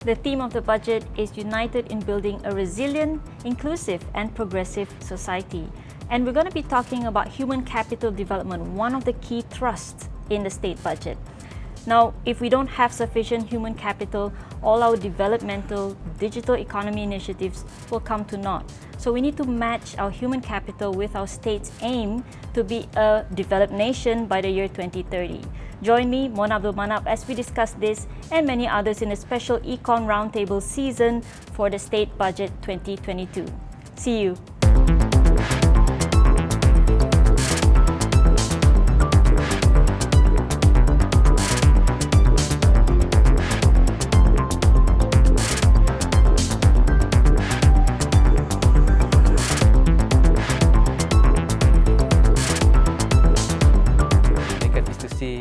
The theme of the budget is United in Building a Resilient, Inclusive and Progressive Society. And we're going to be talking about human capital development, one of the key thrusts in the state budget. Now, if we don't have sufficient human capital, all our developmental digital economy initiatives will come to naught. So we need to match our human capital with our state's aim to be a developed nation by the year 2030. Join me, Mona Abdul Manap, as we discuss this and many others in a special Econ Roundtable season for the State Budget 2022. See you.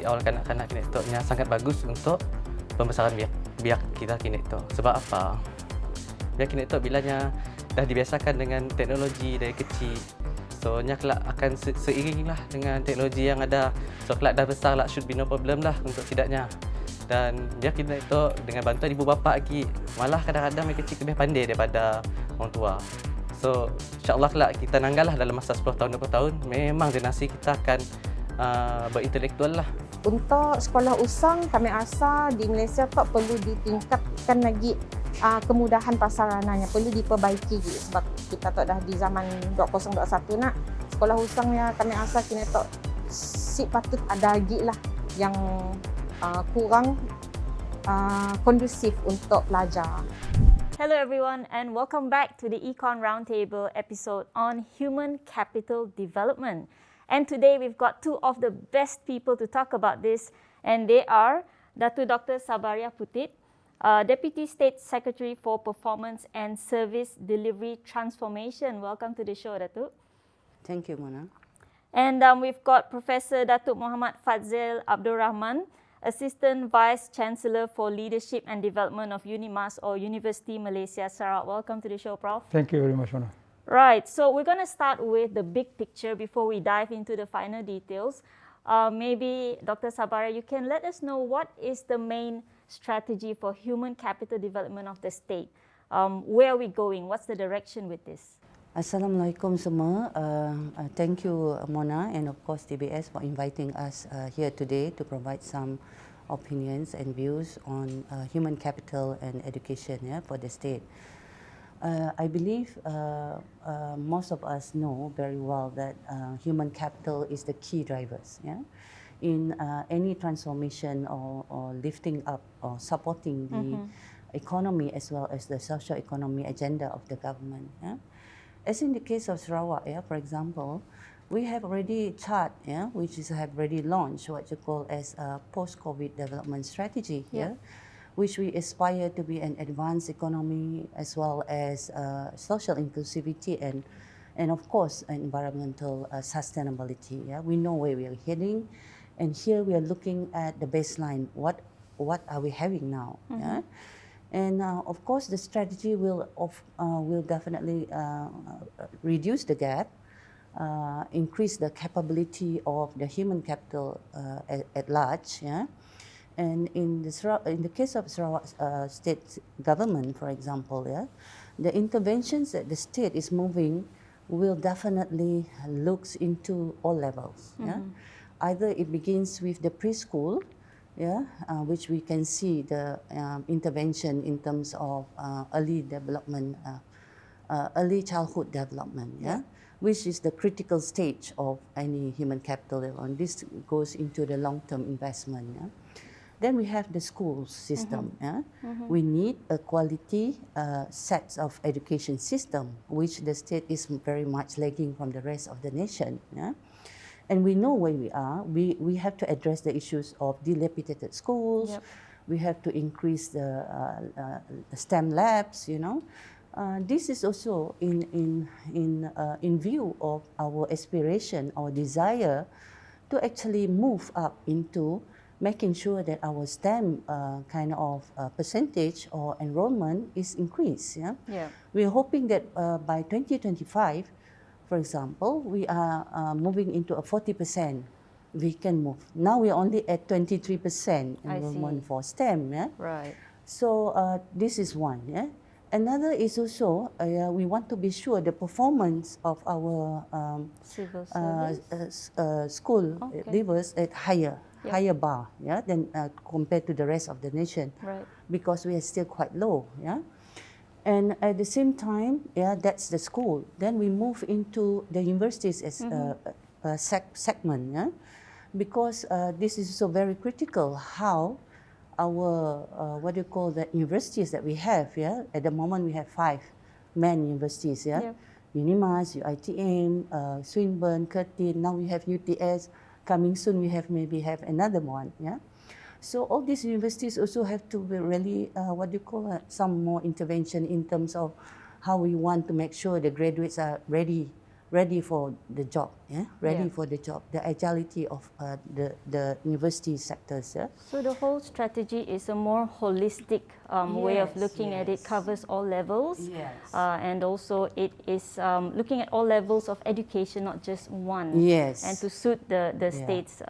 Awal kanak-kanak kinektornya sangat bagus untuk pembesaran biak kita kinektor. Sebab apa? Biak kinektor bilanya dah dibiasakan dengan teknologi dari kecil. So, nya kelak akan seiring lah dengan teknologi yang ada. So, kelak dah besar lah, should be no problem lah untuk tidaknya. Dan biak kinektor dengan bantuan ibu bapa lagi, malah kadang-kadang mereka kecil lebih pandai daripada orang tua. So, insyaAllah kelak kita nanggal lah dalam masa 10 tahun, 20 tahun, memang generasi kita akan berintelektual lah. Untuk sekolah usang, kami rasa di Malaysia tak perlu ditingkatkan lagi kemudahan prasarananya, perlu diperbaiki sebab kita tak dah di zaman 2021 nak. Sekolah usangnya kami rasa kini tak patut ada lagi lah yang kurang kondusif untuk pelajar. Hello everyone and welcome back to the Econ Roundtable episode on Human Capital Development. And today we've got two of the best people to talk about this, and they are Dr. Sabaria Putit, Deputy State Secretary for Performance and Service Delivery Transformation. Welcome to the show, Datuk. Thank you, Mona. And we've got Professor Datuk Muhammad Fadzil Abdul Rahman, Assistant Vice Chancellor for Leadership and Development of UNIMAS or University Malaysia Sarawak. Welcome to the show, Prof. Thank you very much, Mona. Right, so we're going to start with the big picture before we dive into the finer details. Maybe, Dr. Sabaria, you can let us know what is the main strategy for human capital development of the state. Where are we going? What's the direction with this? Assalamualaikum semua. Thank you, Mona, and of course TBS for inviting us here today to provide some opinions and views on human capital and education for the state. I believe most of us know very well that human capital is the key drivers in any transformation or lifting up or supporting the economy as well as the socio-economy agenda of the government. As in the case of Sarawak, for example, we have already chart, which is have already launched what you call as a post-COVID development strategy here. Which we aspire to be an advanced economy as well as social inclusivity and of course environmental sustainability. We know where we are heading, and here we are looking at the baseline. What are we having now? And of course the strategy will definitely reduce the gap, increase the capability of the human capital at large. And in the case of Sarawak State government, for example, the interventions that the state is moving will definitely looks into all levels. Either it begins with the preschool, which we can see the intervention in terms of early development, early childhood development, which is the critical stage of any human capital development. This goes into the long-term investment. Then we have the school system. We need a quality set of education system, which the state is very much lagging from the rest of the nation. And we know where we are. We have to address the issues of dilapidated schools. We have to increase the STEM labs. This is also in view of our aspiration, our desire to actually move up into making sure that our STEM kind of percentage or enrollment is increased. We are hoping that by 2025, for example, we are moving into a 40% we can move. Now we are only at 23% enrollment for STEM. Right. So this is one. Yeah. Another is also we want to be sure the performance of our Civil service. school Okay. leavers at higher Yep. higher bar, yeah, than compared to the rest of the nation, Right. because we are still quite low, yeah. And at the same time, yeah, that's the school. Then we move into the universities as a segment, yeah, because this is so very critical how our what do you call the universities that we have, yeah. At the moment we have 5 main universities, yeah. Yep. UNIMAS, UiTM, Swinburne, Curtin. Now we have UTS. Coming soon, we maybe have another one. Yeah, so all these universities also have to be really what do you call some more intervention in terms of how we want to make sure the graduates are ready for the job. Yeah, ready Yeah. for the job. The agility of the university sectors. Yeah. So the whole strategy is a more holistic way of Yes, looking at it, yes. covers all levels. Yes. And also it is looking at all levels of education, not just one. Yes. And to suit the Yeah. state's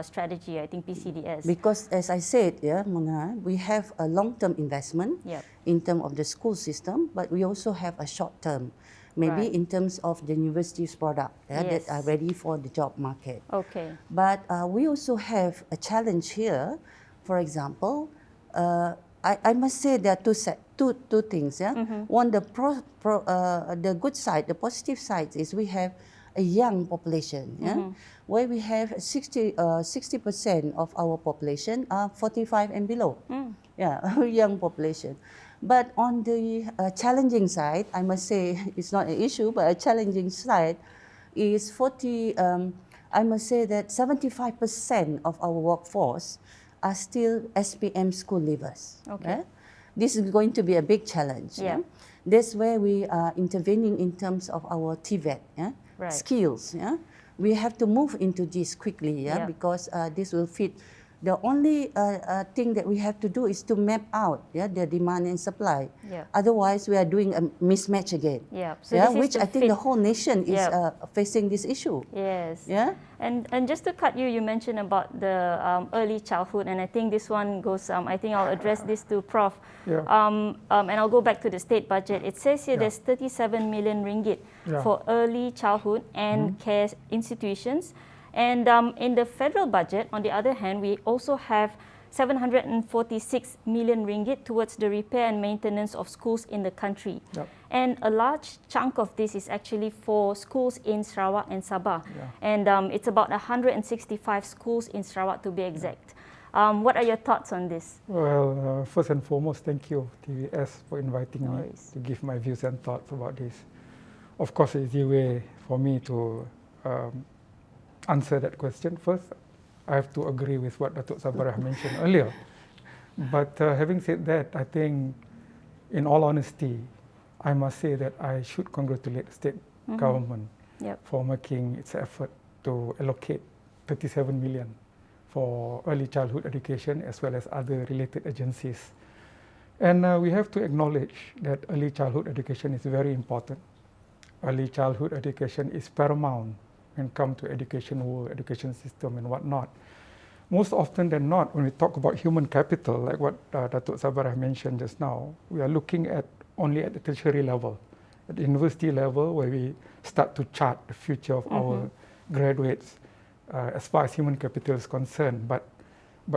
strategy, I think PCDS. Because as I said, yeah, Mona, we have a long-term investment Yep. in terms of the school system, but we also have a short-term, maybe Right. in terms of the university's product that are Yes. ready for the job market. Okay. But we also have a challenge here. For example, I must say there are two things. Yeah, one, the good side, the positive side is we have a young population. Yeah, where we have 60% of our population are 45 and below. Yeah, young population. But on the challenging side, I must say it's not an issue, but a challenging side is I must say that 75% of our workforce are still SPM school leavers. Okay. This is going to be a big challenge. Yeah. That's where we are intervening in terms of our TVET Right. skills. Yeah? We have to move into this quickly, Yeah. because this will fit. The only thing that we have to do is to map out the demand and supply. Yeah. Otherwise, we are doing a mismatch again. Yeah. So this is which to I think fit- the whole nation is Yeah. facing this issue. Yes. Yeah. And just to cut you mentioned about the early childhood, and I think this one goes. I think I'll address this to Prof. Yeah. And I'll go back to the state budget. It says here Yeah. there's 37 million ringgit Yeah. for early childhood and care institutions. And in the federal budget, on the other hand, we also have 746 million ringgit towards the repair and maintenance of schools in the country. Yep. And a large chunk of this is actually for schools in Sarawak and Sabah. Yeah. And it's about 165 schools in Sarawak to be exact. What are your thoughts on this? Well, first and foremost, thank you, TVS, for inviting No me worries. to give my views and thoughts about this. Of course, it's the way for me to answer that question. First, I have to agree with what Datuk Sabarah mentioned earlier. But having said that, I think, in all honesty, I must say that I should congratulate the state government Yep. for making its effort to allocate 37 million for early childhood education as well as other related agencies. And we have to acknowledge that early childhood education is very important. Early childhood education is paramount when it comes to education world, education system and whatnot. Most often than not, when we talk about human capital, like what Datuk Sabarah mentioned just now, we are looking at only at the tertiary level, at the university level, where we start to chart the future of our graduates as far as human capital is concerned. But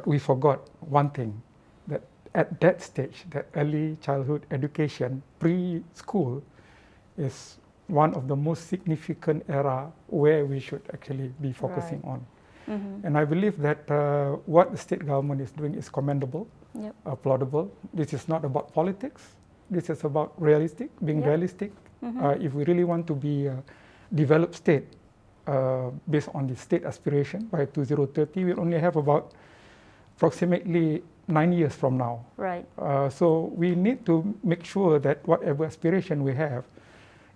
we forgot one thing, that at that stage, that early childhood education, preschool, is one of the most significant era where we should actually be focusing on. And I believe that what the state government is doing is commendable, Yep. applaudable. This is not about politics. This is about being Yep. realistic. If we really want to be a developed state based on the state aspiration by 2030, we'll only have about approximately 9 years from now. Right. So we need to make sure that whatever aspiration we have,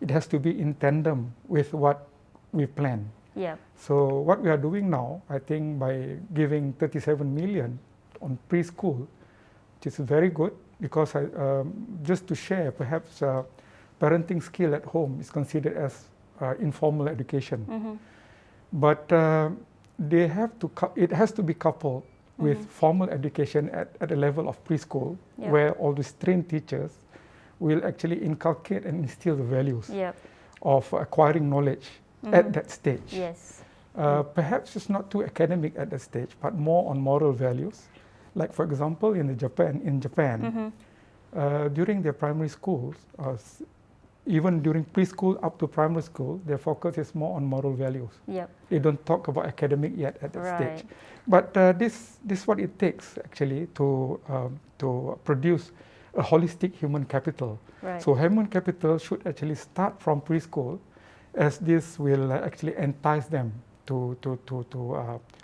it has to be in tandem with what we plan. Yeah. So what we are doing now, I think by giving 37 million on preschool, which is very good, because just to share, perhaps parenting skill at home is considered as informal education. But it has to be coupled with formal education at the level of preschool, Yep. where all these trained teachers will actually inculcate and instill the values Yep. of acquiring knowledge at that stage. Yes. Perhaps it's not too academic at that stage, but more on moral values. Like for example, in Japan, during their primary schools, even during preschool up to primary school, their focus is more on moral values. Yep. They don't talk about academic yet at that Right. stage. But this is what it takes actually to produce a holistic human capital. Right. So human capital should actually start from preschool, as this will actually entice them to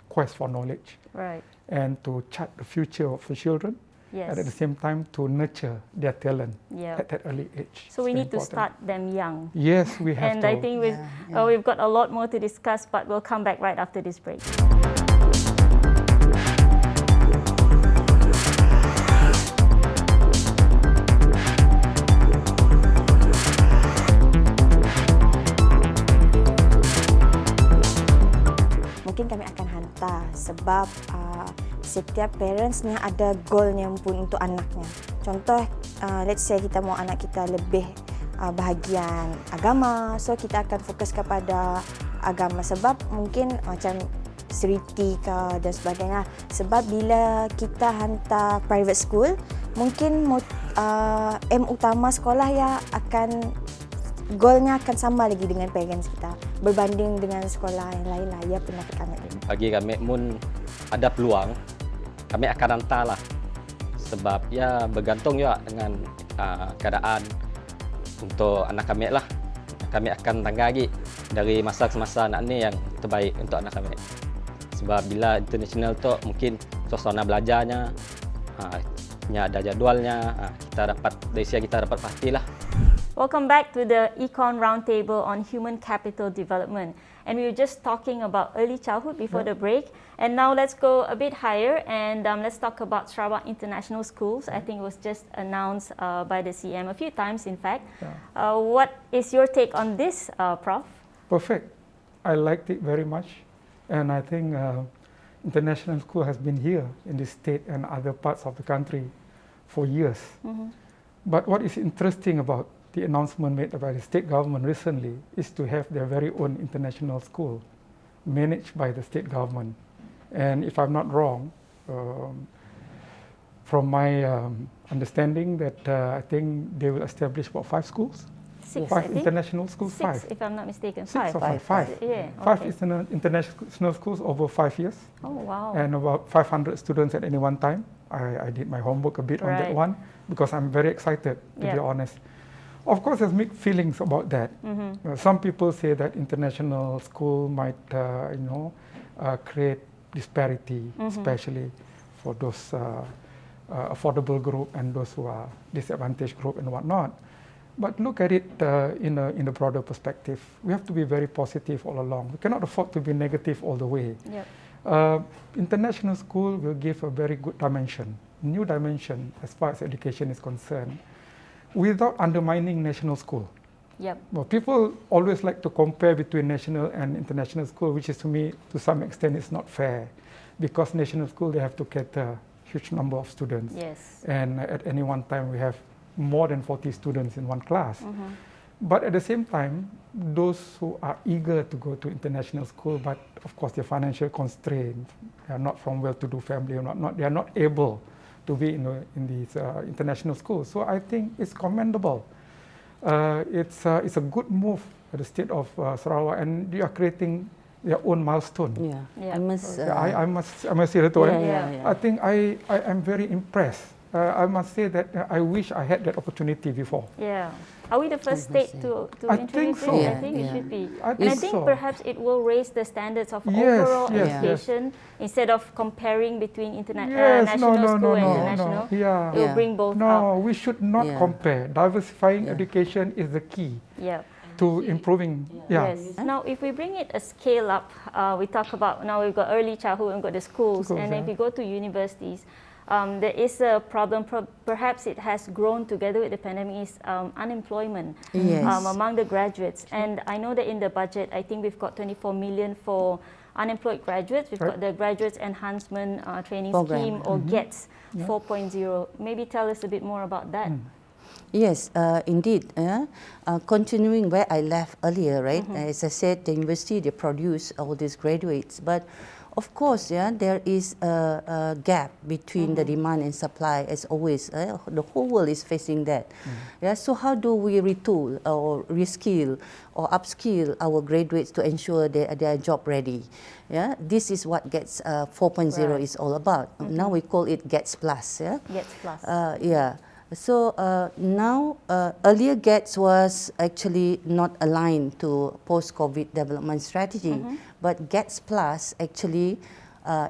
quest for knowledge Right. and to chart the future of the children, Yes. and at the same time to nurture their talent Yep. at that early age. So we It's very need to important. start them young. Yes, we have And to. I think we've got a lot more to discuss, but we'll come back right after this break. Mungkin kami akan hantar sebab setiap parents ni ada goalnya pun untuk anaknya. Contoh, let's say kita mau anak kita lebih bahagian agama, so kita akan fokus kepada agama sebab mungkin macam seriti ke dan sebagainya. Sebab bila kita hantar private school, mungkin aim utama sekolah ya akan goalnya akan sama lagi dengan parents kita berbanding dengan sekolah yang lain lah. Ya, pendapat kami. Bagi kami mun ada peluang, kami akan hantar lah. Sebab ya bergantung juga dengan keadaan untuk anak kami lah. Kami akan tangga lagi dari masa ke masa anak ni yang terbaik untuk anak kami. Sebab bila international tu mungkin suasana belajarnya, ada jadualnya, kita dapat dari sini kita dapat pastilah. Welcome back to the Econ Roundtable on Human Capital Development. And we were just talking about early childhood before the break. And now let's go a bit higher and let's talk about Sarawak International Schools. I think it was just announced by the CM a few times, in fact. What is your take on this, Prof? Perfect. I liked it very much. And I think international school has been here in this state and other parts of the country for years. But what is interesting about the announcement made by the state government recently is to have their very own international school managed by the state government. And if I'm not wrong, from my understanding that I think they will establish about 5 schools? 6, I 5 think. international schools? 6, 5. if I'm not mistaken. 6 or 5. 5? Yeah, 5 okay. international schools over 5 years. Oh, wow. And about 500 students at any one time. I did my homework a bit on that Right. one because I'm very excited, to be Yeah. honest. Of course, there's mixed feelings about that. Some people say that international school might, create disparity, especially for those affordable group and those who are disadvantaged group and whatnot. But look at it in a broader perspective. We have to be very positive all along. We cannot afford to be negative all the way. Yep. International school will give a very good dimension, new dimension as far as education is concerned, without undermining national school. Yep. Well, people always like to compare between national and international school, which is to me, to some extent, is not fair, because national school, they have to cater a huge number of students. Yes. And at any one time, we have more than 40 students in one class. But at the same time, those who are eager to go to international school, but of course they're financial constrained, they are not from well-to-do family, or they are not able to be in these international schools. So I think it's commendable. It's a good move at the state of Sarawak, and they are creating their own milestone. Yeah. Yeah. I must say that. Yeah. I think I am very impressed. I must say that I wish I had that opportunity before. Yeah. Are we the first state to I introduce think so. it? I Yeah, think it yeah. should be. I And I think think so. perhaps it will raise the standards of Yes, overall yes, yes. education instead of comparing between Yes, national school and no. international. Yeah. It will Yeah. bring both No, up. we should not Yeah. compare. Diversifying Yeah. education is the key Yeah. to improving. Yeah. Yes. Now, if we bring it a scale up, we talk about now we've got early childhood and we've got the schools, Schools, and then yeah. if we go to universities, there is a problem, perhaps it has grown together with the pandemic, is unemployment among the graduates. And I know that in the budget, I think we've got 24 million for unemployed graduates. We've got the Graduates Enhancement Training Scheme, or GETS 4.0. Maybe tell us a bit more about that. Yes, indeed. Continuing where I left earlier, right? As I said, the university, they produce all these graduates. But of course, there is a gap between the demand and supply, as always. The whole world is facing that. So how do we retool or reskill or upskill our graduates to ensure they are job ready? This is what GETS 4.0 is all about. Now we call it GETS Plus. GETS Plus. So now, earlier GETS was actually not aligned to post-COVID development strategy, but GETS Plus actually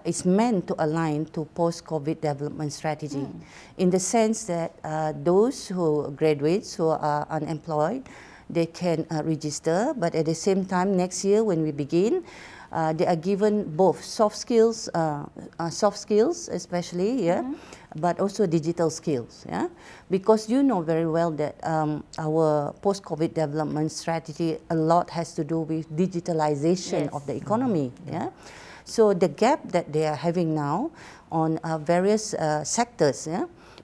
is meant to align to post-COVID development strategy, in the sense that those who graduates who are unemployed, they can register, but at the same time next year when we begin, they are given both soft skills especially, but also digital skills, because you know very well that our post-COVID development strategy, a lot has to do with digitalization of the economy, So the gap that they are having now on various sectors,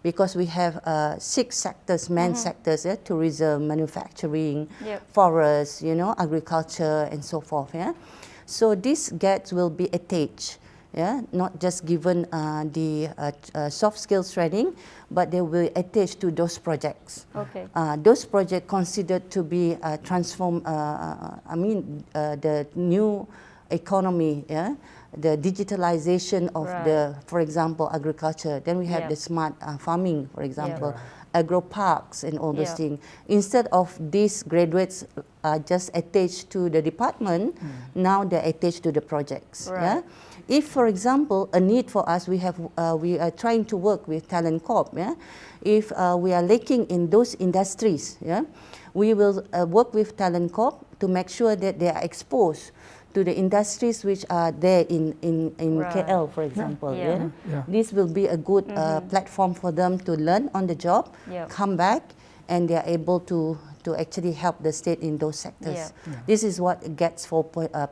because we have 6 sectors, main sectors, tourism, manufacturing, forests, agriculture, and so forth, So this GETS will be attached, not just given the soft skills training, but they will attach to those projects. Those projects considered to be the new economy, the digitalization of the, for example, agriculture. Then we have the smart farming, for example, agro parks and all those things. Instead of these graduates just attached to the department, now they're attached to the projects. If, for example, a need for us, we are trying to work with Talent Corp. If we are lacking in those industries, we will work with Talent Corp to make sure that they are exposed to the industries which are there in KL, for example. This will be a good platform for them to learn on the job, come back, and they are able to actually help the state in those sectors. This is what GETS 4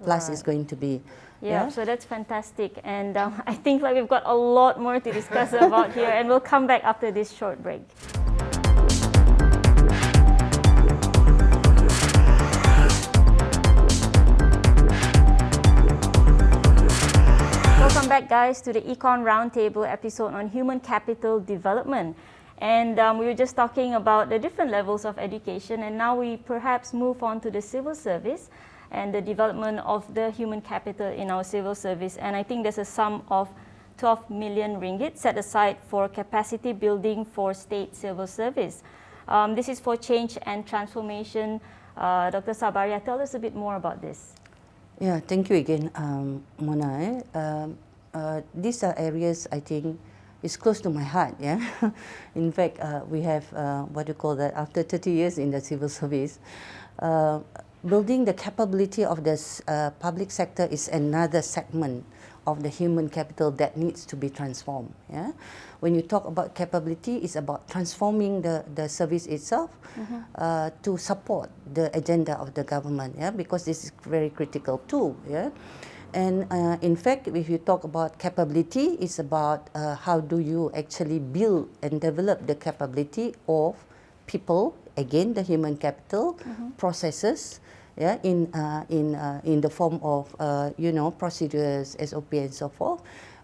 Plus is going to be. So that's fantastic, and I think we've got a lot more to discuss about here, and we'll come back after this short break. Welcome back, guys, to the Econ Roundtable episode on human capital development. And we were just talking about the different levels of education, and now we perhaps move on to the civil service and the development of the human capital in our civil service. And I think there's a sum of 12 million ringgit set aside for capacity building for state civil service. This is for change and transformation. Dr. Sabaria, tell us a bit more about this. Thank you again, Mona. These are areas I think is close to my heart. In fact, we have after 30 years in the civil service, building the capability of the public sector is another segment of the human capital that needs to be transformed. When you talk about capability, it's about transforming the service itself to support the agenda of the government, because this is very critical too. And in fact, if you talk about capability, it's about how do you actually build and develop the capability of people, again, the human capital, processes, in the form of procedures, SOP, and so forth.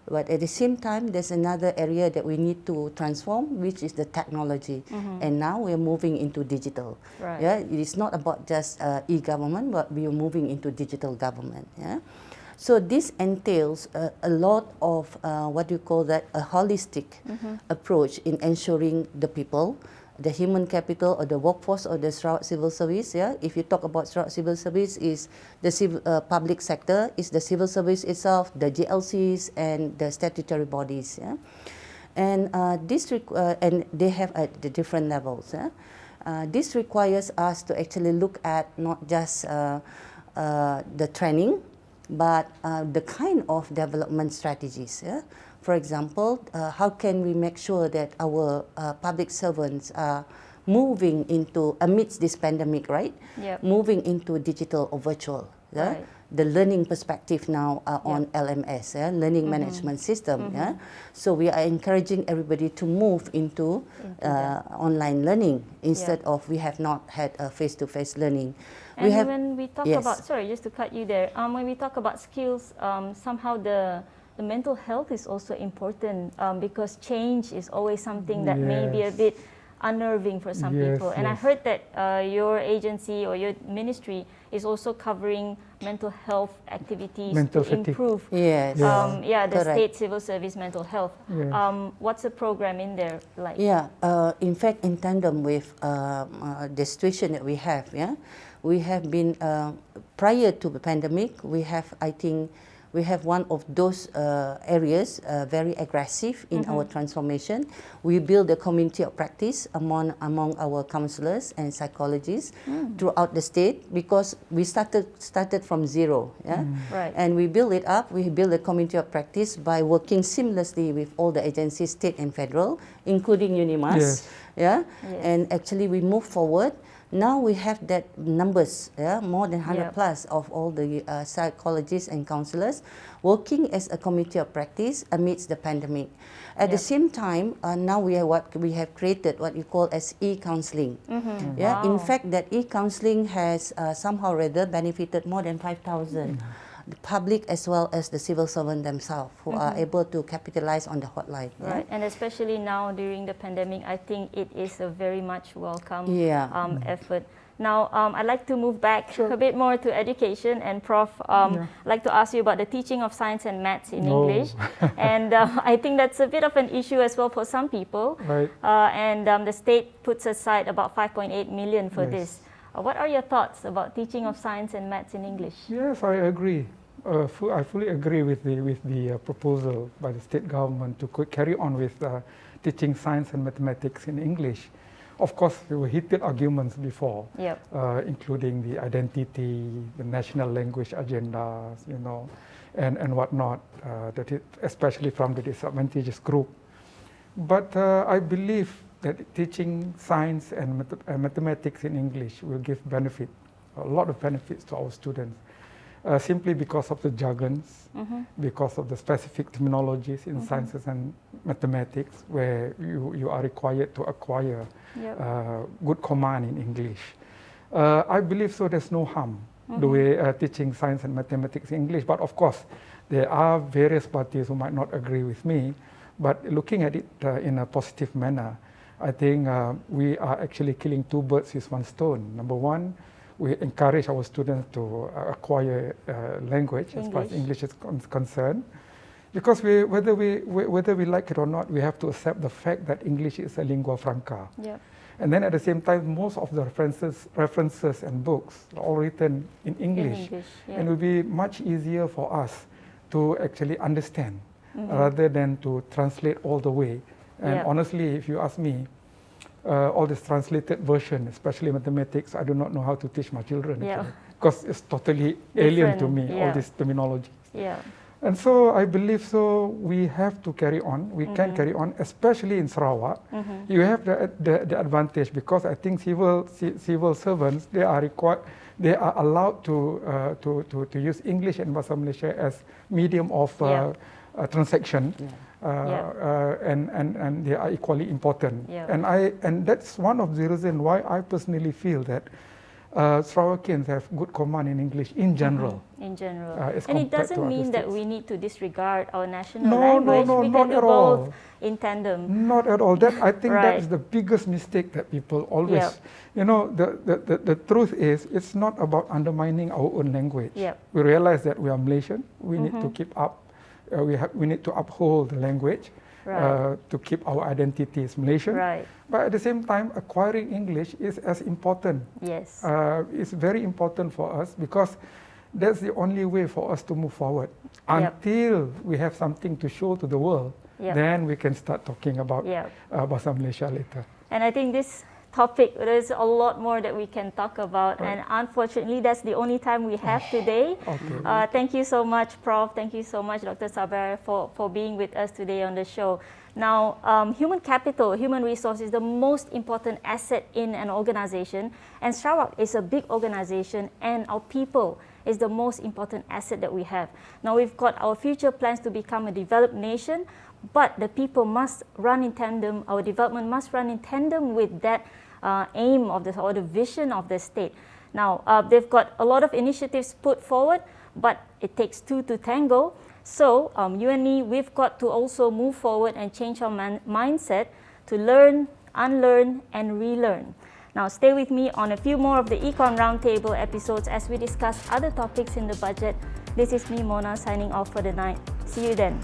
But at the same time, there's another area that we need to transform, which is the technology. And now we're moving into digital. It is not about just e-government, but we are moving into digital government. So this entails a lot of a holistic approach in ensuring the people, the human capital or the workforce of the Sarawak civil service. If you talk about Sarawak civil service, is the public sector, is the civil service itself, the GLCs and the statutory bodies. And and they have at the different levels. This requires us to actually look at not just the training, but the kind of development strategies For example, how can we make sure that our public servants are moving into, amidst this pandemic, right? Yep. Moving into digital or virtual. Yeah? Right. The learning perspective now on LMS, learning management system. Yeah? So we are encouraging everybody to move into online learning instead of we have not had a face-to-face learning. And when we talk about, sorry, just to cut you there, when we talk about skills, somehow the mental health is also important because change is always something that may be a bit unnerving for some people. And I heard that your agency or your ministry is also covering mental health activities to improve the state civil service mental health. What's the program in there like? In fact, in tandem with the situation that we have been, prior to the pandemic, we have, I think, we have one of those areas very aggressive in our transformation. We build a community of practice among our counsellors and psychologists throughout the state, because we started from zero, and we build it up. We build a community of practice by working seamlessly with all the agencies, state and federal, including UNIMAS. And actually we move forward. Now we have that numbers, more than 100 plus of all the psychologists and counsellors working as a community of practice amidst the pandemic. At the same time, now we have created what you call as e-counselling. In fact, that e-counselling has somehow rather benefited more than 5,000. The public as well as the civil servant themselves who are able to capitalize on the hotline. Right, and especially now during the pandemic, I think it is a very much welcome effort. Now, I'd like to move back a bit more to education, and Prof, I'd like to ask you about the teaching of science and maths in English. And I think that's a bit of an issue as well for some people. And the state puts aside about 5.8 million for this. What are your thoughts about teaching of science and maths in English? Yes, I agree. I fully agree with the proposal by the state government to carry on with teaching science and mathematics in English. Of course, there were heated arguments before, including the identity, the national language agendas, and whatnot, especially from the disadvantaged group. But I believe that teaching science and mathematics in English will give a lot of benefits to our students, simply because of the jargons, because of the specific terminologies in sciences and mathematics, where you are required to acquire good command in English. I believe so there's no harm doing teaching science and mathematics in English, but of course there are various parties who might not agree with me, but looking at it in a positive manner, I think we are actually killing two birds with one stone. Number one, we encourage our students to acquire language as far as English is concerned, because whether we like it or not, we have to accept the fact that English is a lingua franca. And then at the same time, most of the references and books are all written in English, and it will be much easier for us to actually understand rather than to translate all the way. And honestly, if you ask me, all this translated version, especially mathematics, I do not know how to teach my children, because it's totally alien to me, all this terminology. And so I believe we have to carry on, we can carry on, especially in Sarawak. You have the advantage, because I think civil servants, they are allowed to use English and Bahasa Malaysia as medium of transaction. And they are equally important. And that's one of the reasons why I personally feel that Sarawakians have good command in English in general. And it doesn't mean that we need to disregard our national language. No, we not can do at both all. in tandem. Not at all. I think that is the biggest mistake that people always, the truth is, it's not about undermining our own language. We realize that we are Malaysian, we need to keep up. We need to uphold the language to keep our identity as Malaysian. But at the same time, acquiring English is as important. It's very important for us, because that's the only way for us to move forward. Until we have something to show to the world, then we can start talking about Bahasa Malaysia later. And I think this topic. There's a lot more that we can talk about, Right. and unfortunately, that's the only time we have today. Okay. Thank you so much, Prof. Thank you so much, Dr. Sabar, for being with us today on the show. Now, human capital, human resource is the most important asset in an organization, and Sarawak is a big organization, and our people is the most important asset that we have. Now, we've got our future plans to become a developed nation, but the people must run in tandem, our development must run in tandem with that aim of the, or the vision of the state. Now, they've got a lot of initiatives put forward, but it takes two to tango. So, you and me, we've got to also move forward and change our mindset to learn, unlearn, and relearn. Now, stay with me on a few more of the Econ Roundtable episodes as we discuss other topics in the budget. This is me, Mona, signing off for the night. See you then.